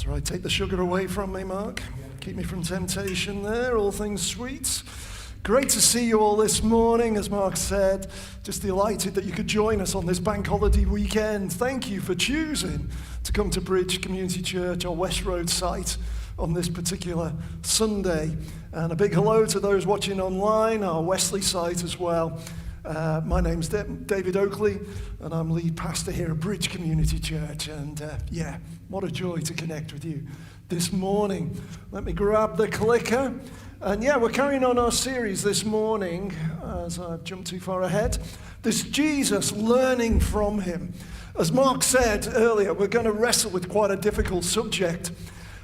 That's right, take the sugar away from me, Mark. Keep me from temptation there, all things sweet. Great to see you all this morning, as Mark said. Just delighted that you could join us on this bank holiday weekend. Thank you for choosing to come to Bridge Community Church, our Westroad site, on this particular Sunday. And a big hello to those watching online, our Wesley site as well. My name's David Oakley, and I'm lead pastor here at Bridge Community Church. And what a joy to connect with you this morning. Let me grab the clicker. And we're carrying on our series this morning, as I've jumped too far ahead. This Jesus, learning from him. As Mark said earlier, we're going to wrestle with quite a difficult subject.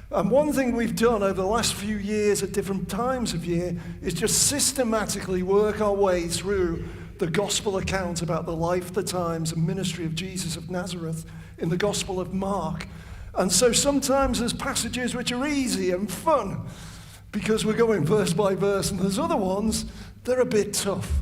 And one thing we've done over the last few years at different times of year is just systematically work our way through the gospel account about the life, the times, and ministry of Jesus of Nazareth in the Gospel of Mark. And so sometimes there's passages which are easy and fun because we're going verse by verse, and there's other ones that are a bit tough.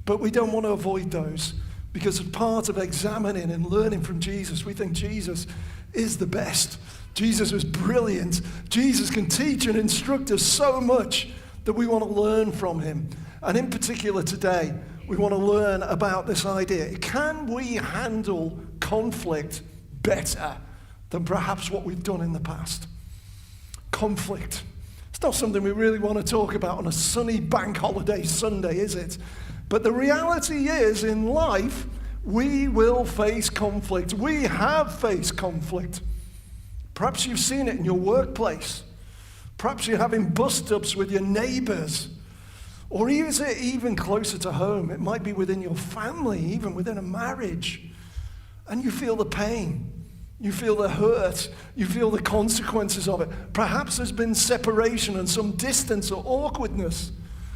But we don't want to avoid those because as part of examining and learning from Jesus, we think Jesus is the best. Jesus was brilliant. Jesus can teach and instruct us so much that we want to learn from him. And in particular today, we want to learn about this idea. Can we handle conflict better than perhaps what we've done in the past? Conflict. It's not something we really want to talk about on a sunny bank holiday Sunday, is it? But the reality is, in life, we will face conflict. We have faced conflict. Perhaps you've seen it in your workplace. Perhaps you're having bust-ups with your neighbors. Or is it even closer to home? It might be within your family, even within a marriage. And you feel the pain. You feel the hurt. You feel the consequences of it. Perhaps there's been separation and some distance or awkwardness.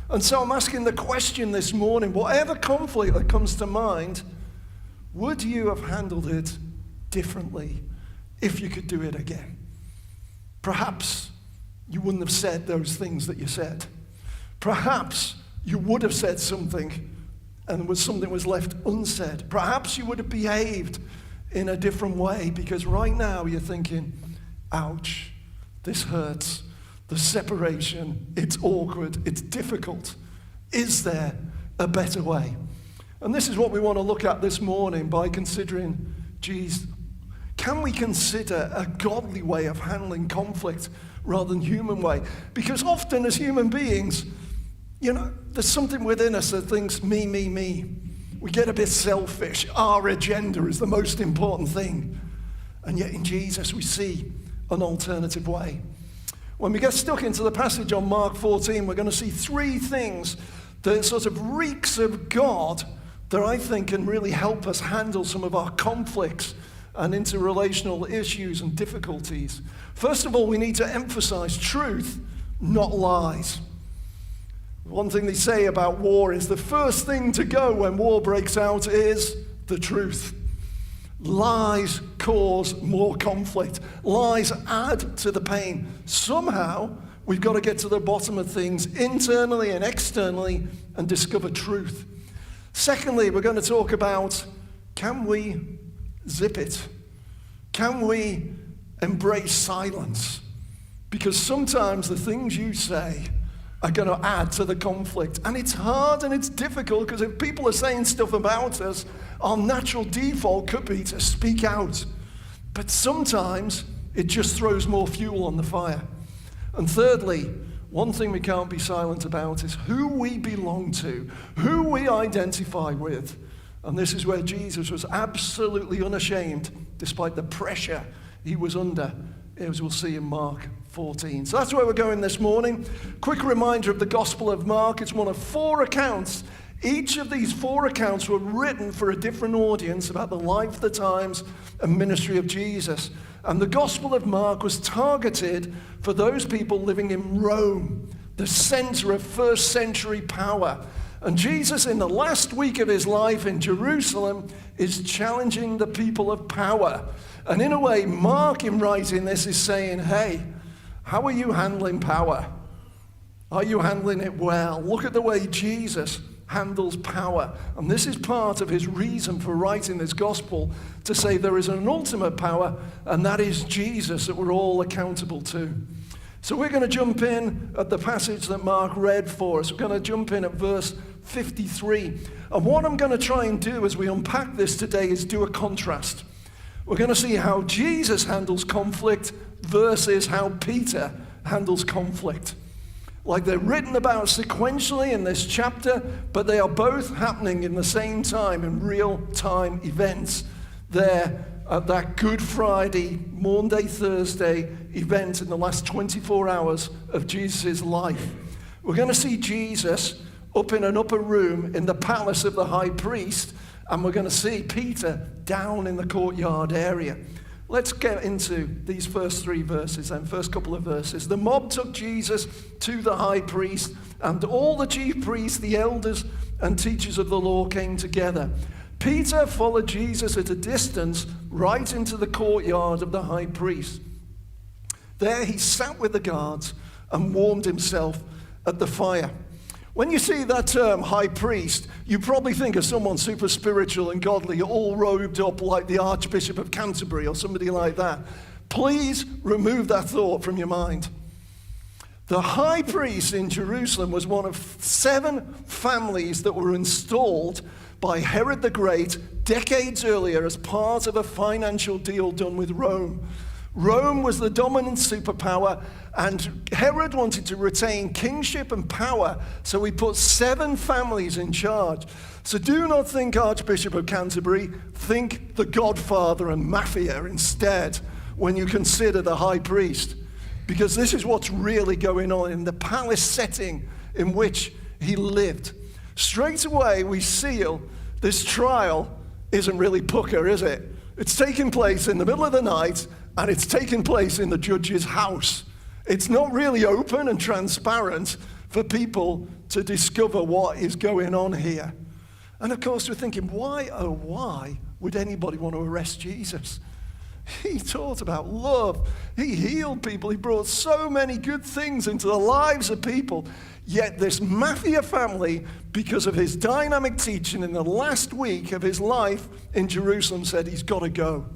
And so I'm asking the question this morning, whatever conflict that comes to mind, would you have handled it differently if you could do it again? Perhaps you wouldn't have said those things that you said. Perhaps you would have said something and something was left unsaid. Perhaps you would have behaved in a different way because right now you're thinking, ouch, this hurts. The separation, it's awkward, it's difficult. Is there a better way? And this is what we want to look at this morning by considering, can we consider a godly way of handling conflict rather than human way? Because often as human beings, there's something within us that thinks me, me, me. We get a bit selfish. Our agenda is the most important thing. And yet in Jesus we see an alternative way. When we get stuck into the passage on Mark 14, we're going to see three things that sort of reeks of God that I think can really help us handle some of our conflicts and interrelational issues and difficulties. First of all, we need to emphasize truth, not lies. One thing they say about war is the first thing to go when war breaks out is the truth. Lies cause more conflict. Lies add to the pain. Somehow, we've got to get to the bottom of things internally and externally and discover truth. Secondly, we're going to talk about, can we zip it? Can we embrace silence? Because sometimes the things you say are going to add to the conflict. And it's hard and it's difficult because if people are saying stuff about us, our natural default could be to speak out. But sometimes it just throws more fuel on the fire. And thirdly, one thing we can't be silent about is who we belong to, who we identify with. And this is where Jesus was absolutely unashamed, despite the pressure he was under, as we'll see in Mark 14. So that's where we're going this morning. Quick reminder of the Gospel of Mark. It's one of four accounts. Each of these four accounts were written for a different audience about the life, the times, and ministry of Jesus. And the Gospel of Mark was targeted for those people living in Rome, the center of first century power. And Jesus, in the last week of his life in Jerusalem, is challenging the people of power. And in a way, Mark, in writing this, is saying, hey, how are you handling power? Are you handling it well? Look at the way Jesus handles power. And this is part of his reason for writing this gospel, to say there is an ultimate power, and that is Jesus, that we're all accountable to. So we're going to jump in at the passage that Mark read for us. We're going to jump in at verse 53. And what I'm going to try and do as we unpack this today is do a contrast. We're going to see how Jesus handles conflict versus how Peter handles conflict. Like they're written about sequentially in this chapter, but they are both happening in the same time, in real-time events. They're at that Good Friday, Maundy, Thursday event in the last 24 hours of Jesus' life. We're going to see Jesus up in an upper room in the palace of the high priest, and we're going to see Peter down in the courtyard area. Let's get into these first three verses and first couple of verses. The mob took Jesus to the high priest, and all the chief priests, the elders, and teachers of the law came together. Peter followed Jesus at a distance right into the courtyard of the high priest. There he sat with the guards and warmed himself at the fire. When you see that term, high priest, you probably think of someone super spiritual and godly, all robed up like the Archbishop of Canterbury or somebody like that. Please remove that thought from your mind. The high priest in Jerusalem was one of 7 families that were installed by Herod the Great decades earlier as part of a financial deal done with Rome. Rome was the dominant superpower, and Herod wanted to retain kingship and power, so he put 7 families in charge. So do not think Archbishop of Canterbury, think the Godfather and Mafia instead when you consider the high priest, because this is what's really going on in the palace setting in which he lived. Straight away we seal this trial isn't really pucker, is it? It's taking place in the middle of the night, and it's taking place in the judge's house. It's not really open and transparent for people to discover what is going on here. And of course, we're thinking, why, oh why, would anybody want to arrest Jesus? He taught about love. He healed people. He brought so many good things into the lives of people. Yet this mafia family, because of his dynamic teaching in the last week of his life in Jerusalem, said he's got to go.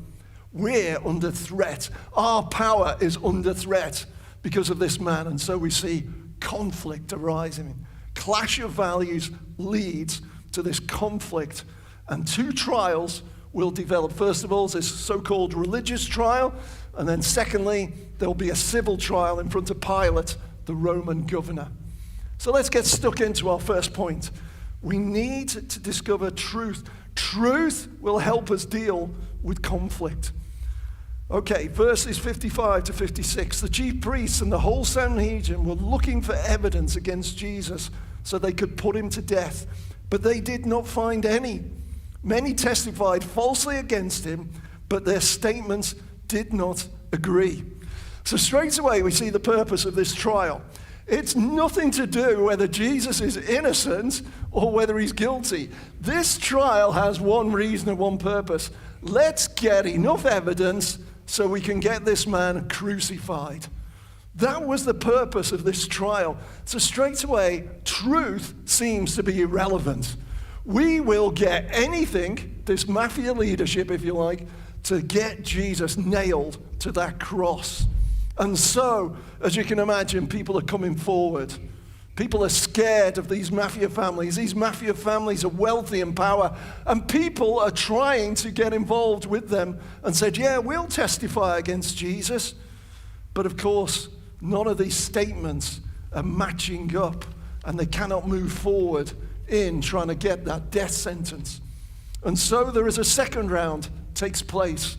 We're under threat. Our power is under threat because of this man. And so we see conflict arising. Clash of values leads to this conflict. And 2 trials will develop. First of all, this so-called religious trial. And then secondly, there'll be a civil trial in front of Pilate, the Roman governor. So let's get stuck into our first point. We need to discover truth. Truth will help us deal with conflict. Okay, verses 55 to 56. The chief priests and the whole Sanhedrin were looking for evidence against Jesus so they could put him to death, but they did not find any. Many testified falsely against him, but their statements did not agree. So straight away we see the purpose of this trial. It's nothing to do whether Jesus is innocent or whether he's guilty. This trial has one reason and one purpose. Let's get enough evidence so we can get this man crucified. That was the purpose of this trial. So straight away, truth seems to be irrelevant. We will get anything, this mafia leadership, if you like, to get Jesus nailed to that cross. And so, as you can imagine, people are coming forward. People are scared of these mafia families. These mafia families are wealthy and power, and people are trying to get involved with them and said, yeah, we'll testify against Jesus. But of course, none of these statements are matching up, and they cannot move forward in trying to get that death sentence. And so there is a second round takes place.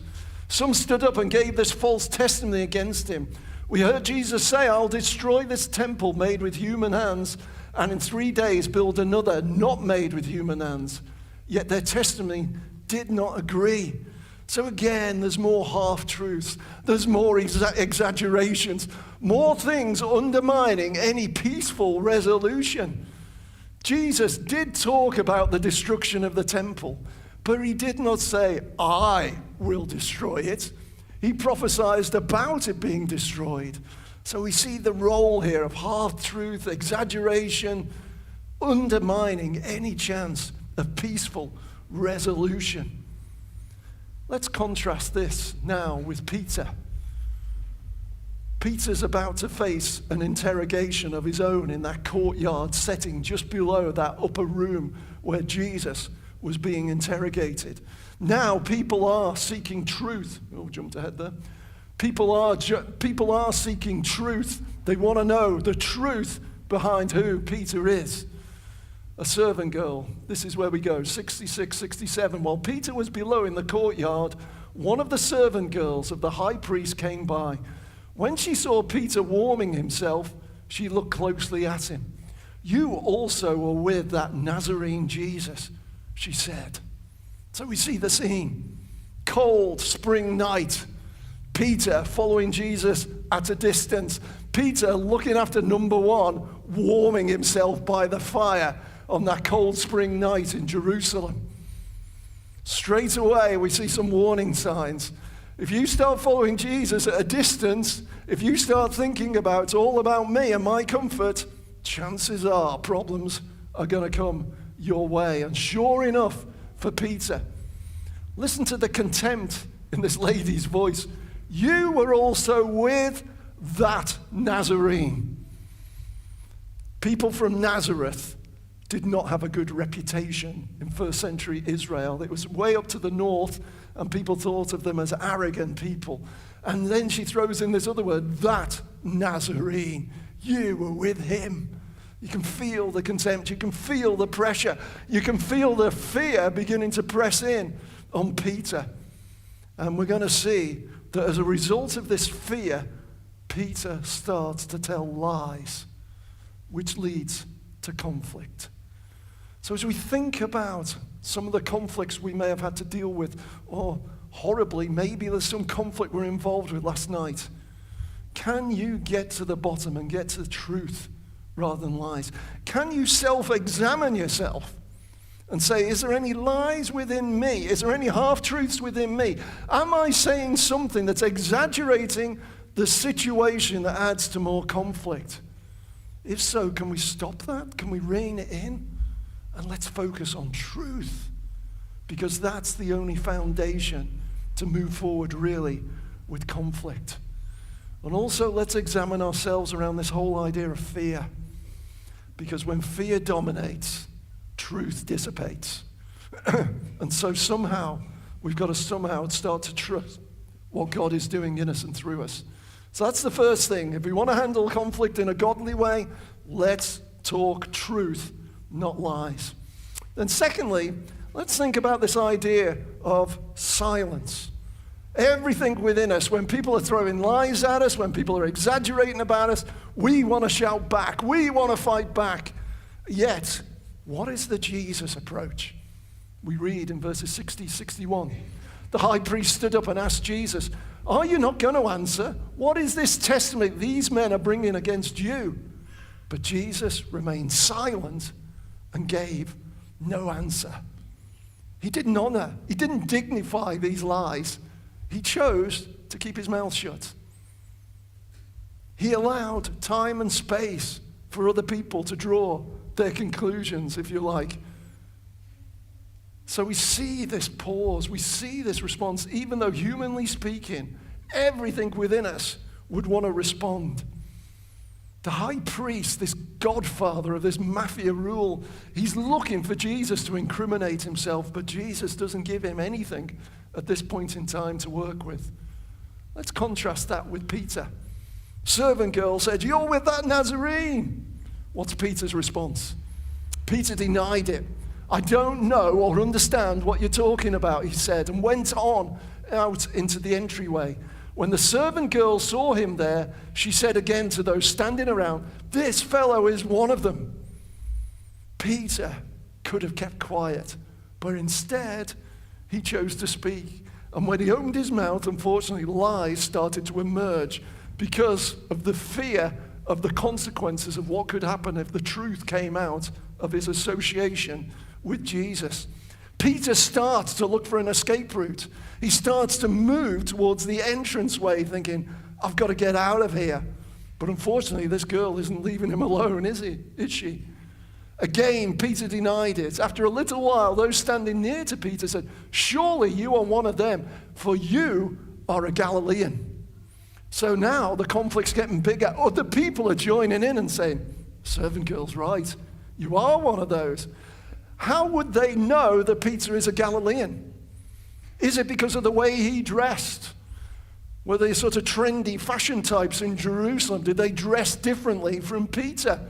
Some stood up and gave this false testimony against him. We heard Jesus say, I'll destroy this temple made with human hands, and in 3 days build another not made with human hands. Yet their testimony did not agree. So again, there's more half-truths. There's more exaggerations. More things undermining any peaceful resolution. Jesus did talk about the destruction of the temple, but he did not say, I will destroy it. He prophesied about it being destroyed. So we see the role here of half-truth, exaggeration, undermining any chance of peaceful resolution. Let's contrast this now with Peter. Peter's about to face an interrogation of his own in that courtyard setting just below that upper room where Jesus was being interrogated. Now people are seeking truth. Oh, jumped ahead there. People are seeking truth. They want to know the truth behind who Peter is. A servant girl. This is where we go. 66, 67. While Peter was below in the courtyard, one of the servant girls of the high priest came by. When she saw Peter warming himself, she looked closely at him. You also were with that Nazarene Jesus, she said. So we see the scene. Cold spring night. Peter following Jesus at a distance. Peter looking after number one, warming himself by the fire on that cold spring night in Jerusalem. Straight away, we see some warning signs. If you start following Jesus at a distance, if you start thinking about it's all about me and my comfort, chances are problems are going to come your way. And sure enough, for Peter, listen to the contempt in this lady's voice. You were also with that Nazarene. People from Nazareth did not have a good reputation in first century Israel. It was way up to the north, and people thought of them as arrogant people. And then she throws in this other word, that Nazarene. You were with him. You can feel the contempt. You can feel the pressure. You can feel the fear beginning to press in on Peter. And we're going to see that as a result of this fear, Peter starts to tell lies, which leads to conflict. So as we think about some of the conflicts we may have had to deal with, or horribly, maybe there's some conflict we're involved with last night, can you get to the bottom and get to the truth rather than lies? Can you self-examine yourself and say, is there any lies within me? Is there any half-truths within me? Am I saying something that's exaggerating the situation that adds to more conflict? If so, can we stop that? Can we rein it in? And let's focus on truth, because that's the only foundation to move forward really with conflict. And also let's examine ourselves around this whole idea of fear, because when fear dominates, truth dissipates. And so somehow we've got to start to trust what God is doing in us and through us. So that's the first thing. If we want to handle conflict in a godly way, let's talk truth, not lies. Then secondly, let's think about this idea of silence. Everything within us, when people are throwing lies at us, when people are exaggerating about us, we want to shout back. We want to fight back. Yet, what is the Jesus approach? We read in verses 60, 61. The high priest stood up and asked Jesus, are you not going to answer? What is this testimony these men are bringing against you? But Jesus remained silent and gave no answer. He didn't honor, he didn't dignify these lies. He chose to keep his mouth shut. He allowed time and space for other people to draw their conclusions, if you like. So we see this pause, we see this response, even though humanly speaking, everything within us would want to respond. The high priest, this godfather of this mafia rule, he's looking for Jesus to incriminate himself, but Jesus doesn't give him anything at this point in time to work with. Let's contrast that with Peter. Servant girl said, you're with that Nazarene. What's Peter's response? Peter denied it. I don't know or understand what you're talking about, he said, and went on out into the entryway. When the servant girl saw him there, she said again to those standing around, this fellow is one of them. Peter could have kept quiet, but instead he chose to speak. And when he opened his mouth, unfortunately, lies started to emerge because of the fear of the consequences of what could happen if the truth came out of his association with Jesus. Peter starts to look for an escape route. He starts to move towards the entranceway thinking, I've got to get out of here. But unfortunately, this girl isn't leaving him alone, is she? Again, Peter denied it. After a little while, those standing near to Peter said, "Surely you are one of them, for you are a Galilean." So now the conflict's getting bigger. Other people are joining in and saying, "Servant girl's right. You are one of those." How would they know that Peter is a Galilean? Is it because of the way he dressed? Were they sort of trendy fashion types in Jerusalem? Did they dress differently from Peter?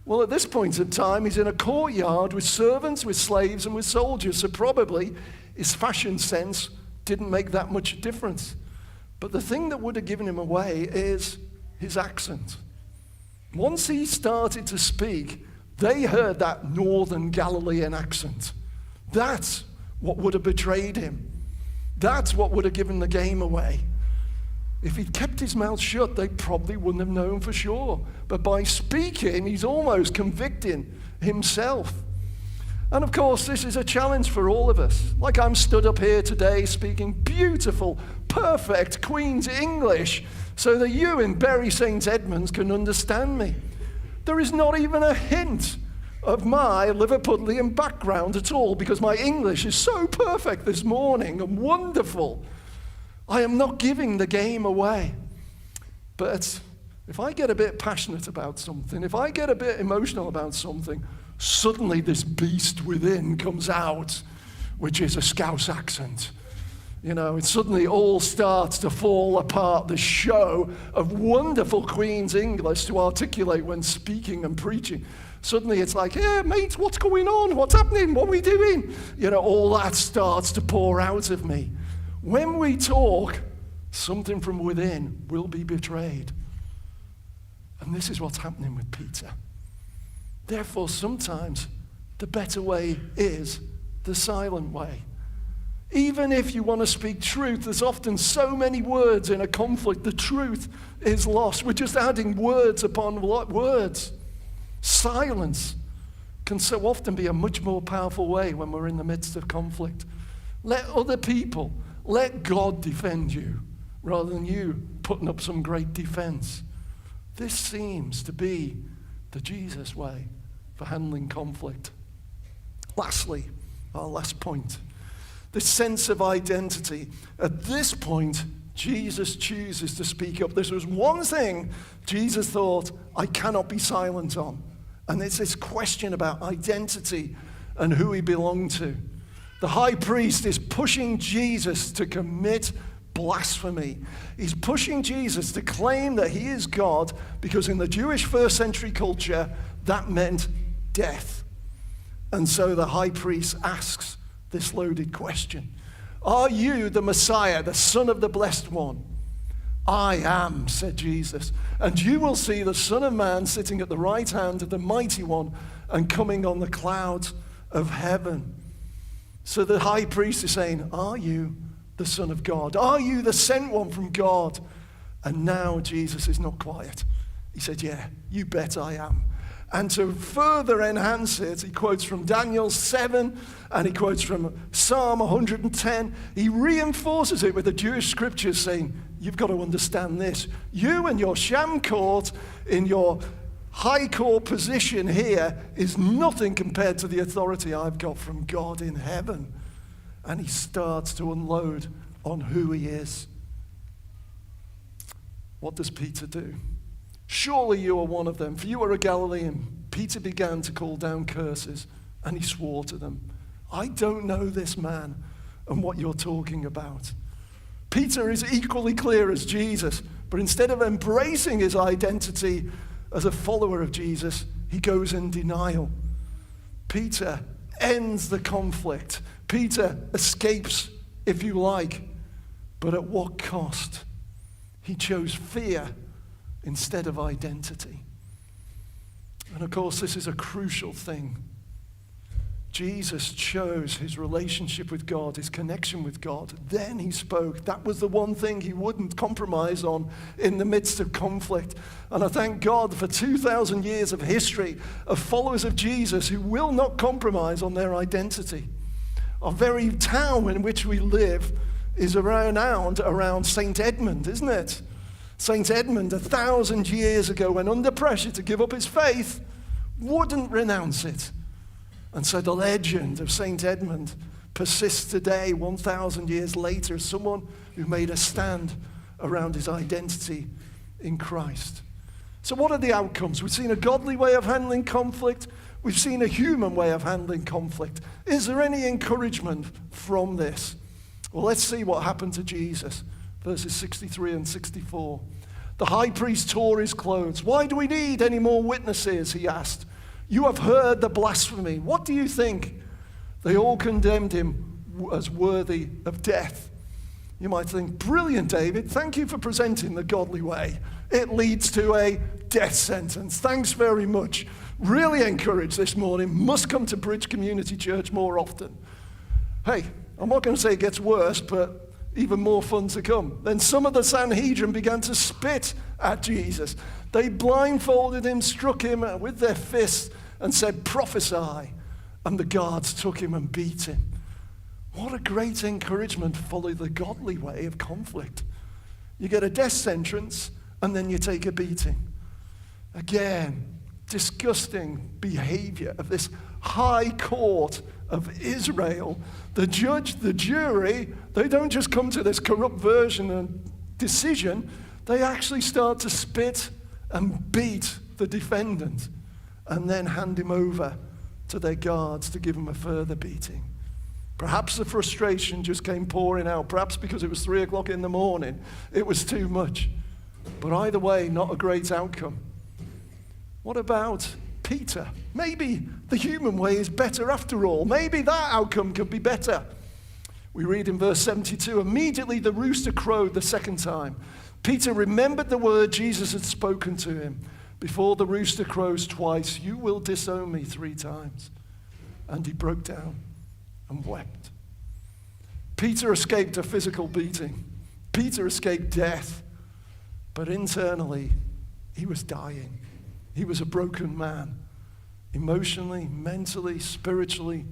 Well, at this point in time, he's in a courtyard with servants, with slaves, and with soldiers, so probably his fashion sense didn't make that much difference. But the thing that would have given him away is his accent. Once he started to speak, they heard that northern Galilean accent. That's what would have betrayed him. That's what would have given the game away. If he'd kept his mouth shut, they probably wouldn't have known for sure. But by speaking, he's almost convicting himself. And of course, this is a challenge for all of us. Like I'm stood up here today speaking beautiful, perfect Queen's English so that you in Bury St Edmunds can understand me. There is not even a hint of my Liverpudlian background at all because my English is so perfect this morning and wonderful. I am not giving the game away. But if I get a bit passionate about something, if I get a bit emotional about something, suddenly this beast within comes out, which is a Scouse accent. You know, it suddenly all starts to fall apart, the show of wonderful Queen's English to articulate when speaking and preaching. Suddenly it's like, "Yeah, mate, what's going on? What's happening? What are we doing?" You know, all that starts to pour out of me. When we talk, something from within will be betrayed. And this is what's happening with Peter. Therefore, sometimes the better way is the silent way. Even if you want to speak truth, there's often so many words in a conflict, the truth is lost. We're just adding words upon words. Silence can so often be a much more powerful way when we're in the midst of conflict. Let other people, let God defend you rather than you putting up some great defense. This seems to be the Jesus way for handling conflict. Lastly, our last point, this sense of identity. At this point, Jesus chooses to speak up. This was one thing Jesus thought, I cannot be silent on. And it's this question about identity and who he belonged to. The high priest is pushing Jesus to commit blasphemy. He's pushing Jesus to claim that he is God because in the Jewish first century culture, that meant death. And so the high priest asks this loaded question. Are you the Messiah, the Son of the Blessed One? I am, said Jesus. And you will see the Son of Man sitting at the right hand of the Mighty One and coming on the clouds of heaven. So the high priest is saying, are you the Son of God? Are you the sent one from God? And now Jesus is not quiet. He said, yeah, you bet I am. And to further enhance it, he quotes from Daniel 7 and he quotes from Psalm 110. He reinforces it with the Jewish scriptures saying, you've got to understand this. You and your sham court in your high court position here is nothing compared to the authority I've got from God in heaven. And he starts to unload on who he is. What does Peter do? Surely you are one of them, for you are a Galilean. Peter began to call down curses, and he swore to them, I don't know this man and what you're talking about. Peter is equally clear as Jesus, but instead of embracing his identity as a follower of Jesus, he goes in denial. Peter ends the conflict. Peter escapes, if you like, but at what cost? He chose fear instead of identity. And of course, this is a crucial thing. Jesus chose his relationship with God, his connection with God. Then he spoke. That was the one thing he wouldn't compromise on in the midst of conflict. And I thank God for 2,000 years of history of followers of Jesus who will not compromise on their identity. Our very town in which we live is around St Edmund, isn't it? St Edmund, 1,000 years ago, when under pressure to give up his faith, wouldn't renounce it. And so the legend of St. Edmund persists today, 1,000 years later, as someone who made a stand around his identity in Christ. So what are the outcomes? We've seen a godly way of handling conflict. We've seen a human way of handling conflict. Is there any encouragement from this? Well, let's see what happened to Jesus. Verses 63 and 64. The high priest tore his clothes. Why do we need any more witnesses? He asked. You have heard the blasphemy. What do you think? They all condemned him as worthy of death. You might think, brilliant, David. Thank you for presenting the godly way. It leads to a death sentence. Thanks very much. Really encouraged this morning. Must come to Bridge Community Church more often. Hey, I'm not going to say it gets worse, but even more fun to come. Then some of the Sanhedrin began to spit at Jesus. They blindfolded him, struck him with their fists, and said, prophesy. And the guards took him and beat him. What a great encouragement to follow the godly way of conflict. You get a death sentence, and then you take a beating. Again, disgusting behavior of this high court of Israel. The judge, the jury, they don't just come to this corrupt version and decision. They actually start to spit and beat the defendant and then hand him over to their guards to give him a further beating. Perhaps the frustration just came pouring out. Perhaps because it was 3 o'clock in the morning, it was too much. But either way, not a great outcome. What about Peter? Maybe the human way is better after all. Maybe that outcome could be better. We read in verse 72, immediately the rooster crowed the second time. Peter remembered the word Jesus had spoken to him. Before the rooster crows twice, you will disown me 3 times. And he broke down and wept. Peter escaped a physical beating. Peter escaped death. But internally, he was dying. He was a broken man. Emotionally, mentally, spiritually,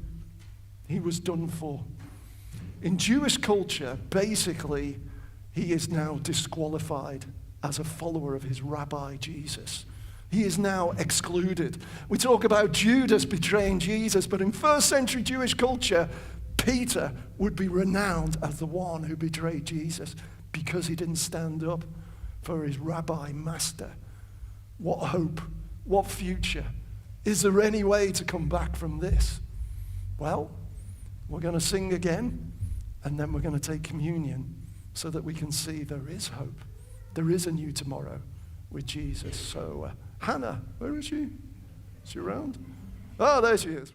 he was done for. In Jewish culture, basically, he is now disqualified as a follower of his rabbi, Jesus. He is now excluded. We talk about Judas betraying Jesus, but in first century Jewish culture, Peter would be renowned as the one who betrayed Jesus because he didn't stand up for his rabbi master. What hope? What future? Is there any way to come back from this? Well, we're going to sing again, and then we're going to take communion so that we can see there is hope. There is a new tomorrow with Jesus. So, Hannah, where is she? Is she around? Oh, there she is.